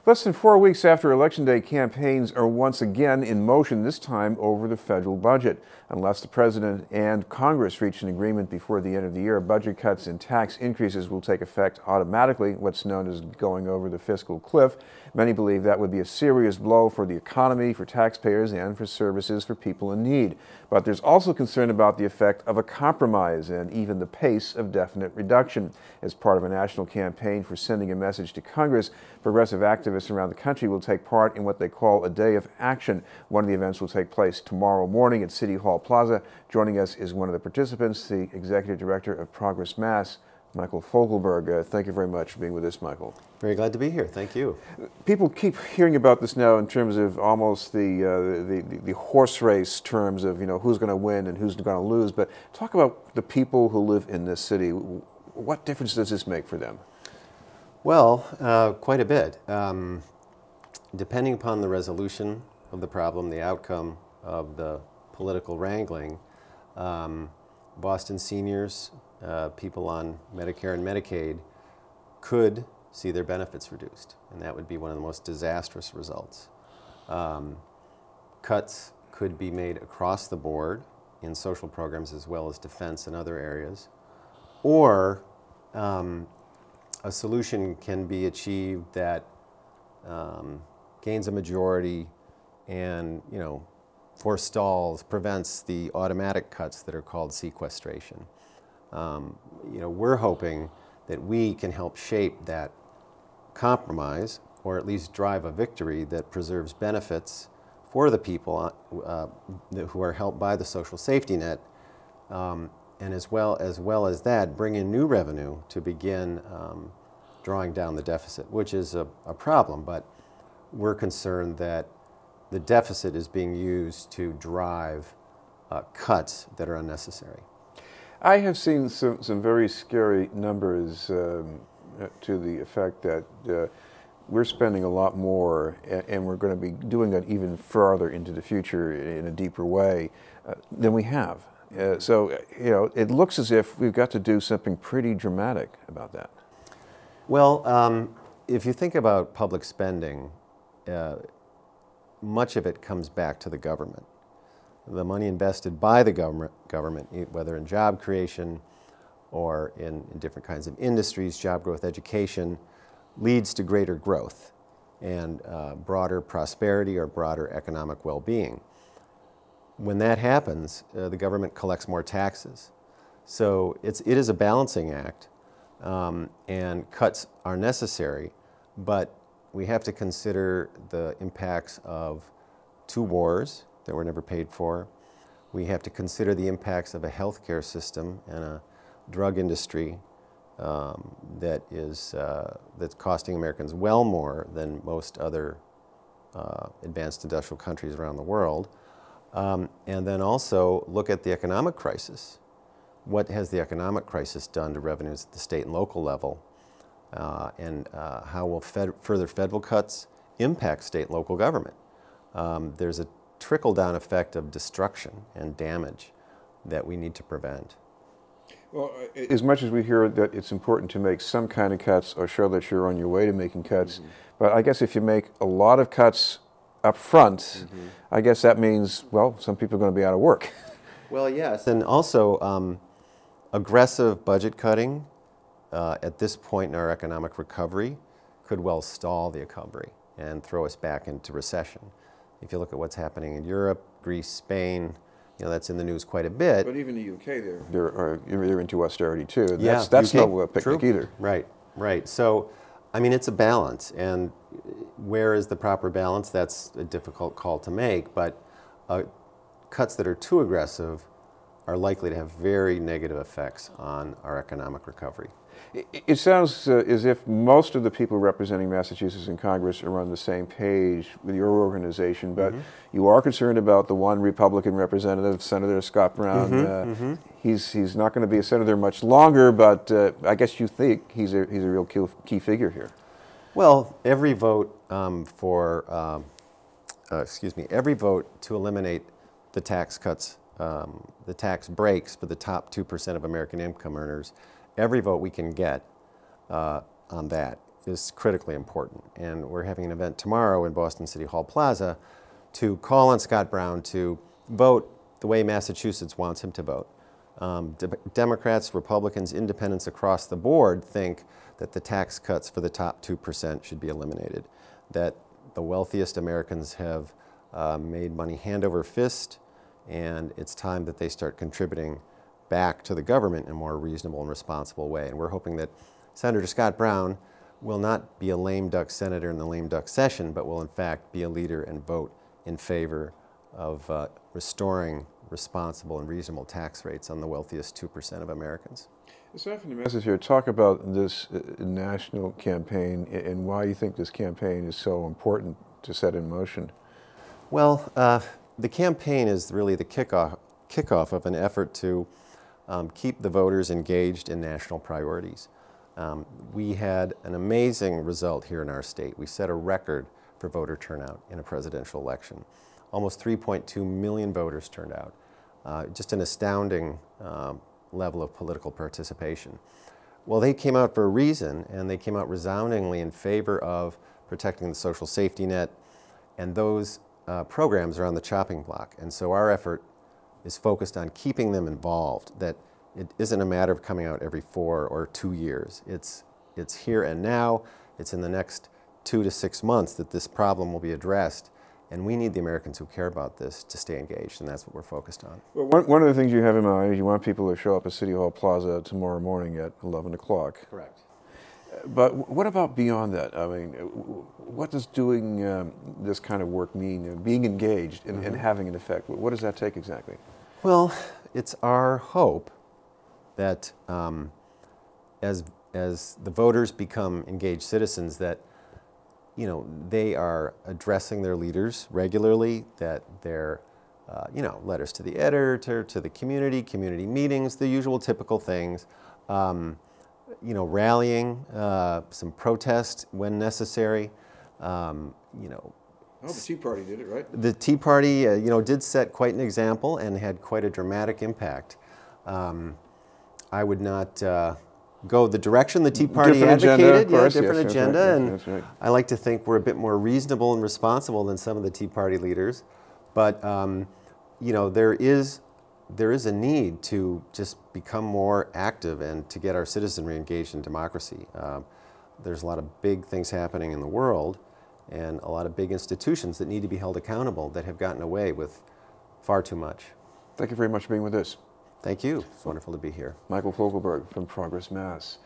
Less than 4 weeks after Election Day, campaigns are once again in motion, this time over the federal budget. Unless the President and Congress reach an agreement before the end of the year, budget cuts and tax increases will take effect automatically, what's known as going over the fiscal cliff. Many believe that would be a serious blow for the economy, for taxpayers, and for services for people in need. But there's also concern about the effect of a compromise and even the pace of definite reduction. As part of a national campaign for sending a message to Congress, progressive activists around the country will take part in what they call a day of action. One of the events will take place tomorrow morning at City Hall Plaza. Joining us is one of the participants, the executive director of ProgressMass, Michael Fogelberg. Thank you very much for being with us, Michael. Very glad to be here. Thank you. People keep hearing about this now in terms of almost the horse race terms of, who's going to win and who's going to lose. But talk about the people who live in this city. What difference does this make for them? Well, quite a bit. Depending upon the resolution of the problem, the outcome of the political wrangling, Boston seniors, people on Medicare and Medicaid could see their benefits reduced, and that would be one of the most disastrous results. Cuts could be made across the board in social programs as well as defense and other areas, or a solution can be achieved that gains a majority and forestalls, prevents the automatic cuts that are called sequestration. We're hoping that we can help shape that compromise, or at least drive a victory that preserves benefits for the people who are helped by the social safety net, and as well as that, bring in new revenue to begin drawing down the deficit, which is a problem, but we're concerned that the deficit is being used to drive cuts that are unnecessary. I have seen some very scary numbers to the effect that we're spending a lot more, and we're going to be doing it even farther into the future in a deeper way than we have. So it looks as if we've got to do something pretty dramatic about that. Well, if you think about public spending, much of it comes back to the government. The money invested by the government, whether in job creation or in different kinds of industries, job growth, education, leads to greater growth and broader prosperity or broader economic well-being. When that happens, the government collects more taxes. So it is a balancing act, and cuts are necessary, but we have to consider the impacts of 2 wars that were never paid for. We have to consider the impacts of a healthcare system and a drug industry that's costing Americans well more than most other advanced industrial countries around the world. And then also look at the economic crisis. What has the economic crisis done to revenues at the state and local level? And how will further federal cuts impact state and local government? There's a trickle-down effect of destruction and damage that we need to prevent. Well, as much as we hear that it's important to make some kind of cuts or show that you're on your way to making cuts, but I guess if you make a lot of cuts up front, I guess that means, well, some people are going to be out of work. Well, yes, and also aggressive budget cutting at this point in our economic recovery could well stall the recovery and throw us back into recession. If you look at what's happening in Europe, Greece, Spain, that's in the news quite a bit. But even the UK, they're into austerity too. Yeah, that's UK, no picnic either. Right. So, I mean, it's a balance, and where is the proper balance? That's a difficult call to make, but cuts that are too aggressive are likely to have very negative effects on our economic recovery. It sounds as if most of the people representing Massachusetts in Congress are on the same page with your organization, but you are concerned about the one Republican representative, Senator Scott Brown. He's not going to be a senator much longer, but I guess you think he's a real key figure here. Well, every vote every vote to eliminate the tax cuts, the tax breaks for the top 2% of American income earners, every vote we can get on that is critically important. And we're having an event tomorrow in Boston City Hall Plaza to call on Scott Brown to vote the way Massachusetts wants him to vote. Democrats, Republicans, independents across the board think that the tax cuts for the top 2% should be eliminated, that the wealthiest Americans have made money hand over fist, and it's time that they start contributing back to the government in a more reasonable and responsible way. And we're hoping that Senator Scott Brown will not be a lame duck senator in the lame duck session, but will in fact be a leader and vote in favor of restoring responsible and reasonable tax rates on the wealthiest 2% of Americans. Aside from the message here, talk about this national campaign and why you think this campaign is so important to set in motion. Well, the campaign is really the kickoff of an effort to keep the voters engaged in national priorities. We had an amazing result here in our state. We set a record for voter turnout in a presidential election. Almost 3.2 million voters turned out. Just an astounding level of political participation. Well, they came out for a reason, and they came out resoundingly in favor of protecting the social safety net, and those programs are on the chopping block. And so our effort is focused on keeping them involved, that it isn't a matter of coming out every 4 or 2 years. It's here and now. It's in the next 2 to 6 months that this problem will be addressed. And we need the Americans who care about this to stay engaged, and that's what we're focused on. Well, one of the things you have in mind is you want people to show up at City Hall Plaza tomorrow morning at 11 o'clock. Correct. But what about beyond that? I mean, what does doing this kind of work mean, being engaged and having an effect? What does that take exactly? Well, it's our hope that as the voters become engaged citizens, that they are addressing their leaders regularly, that they're, letters to the editor, to the community meetings, the usual typical things, rallying, some protest when necessary, Oh, the Tea Party did it, right? The Tea Party, did set quite an example and had quite a dramatic impact. I would not go the direction the Tea Party advocated, different agenda, and that's right. I like to think we're a bit more reasonable and responsible than some of the Tea Party leaders, but there is a need to just become more active and to get our citizenry engaged in democracy. There's a lot of big things happening in the world and a lot of big institutions that need to be held accountable that have gotten away with far too much. Thank you very much for being with us. Thank you. It's wonderful to be here. Michael Fogelberg from ProgressMass.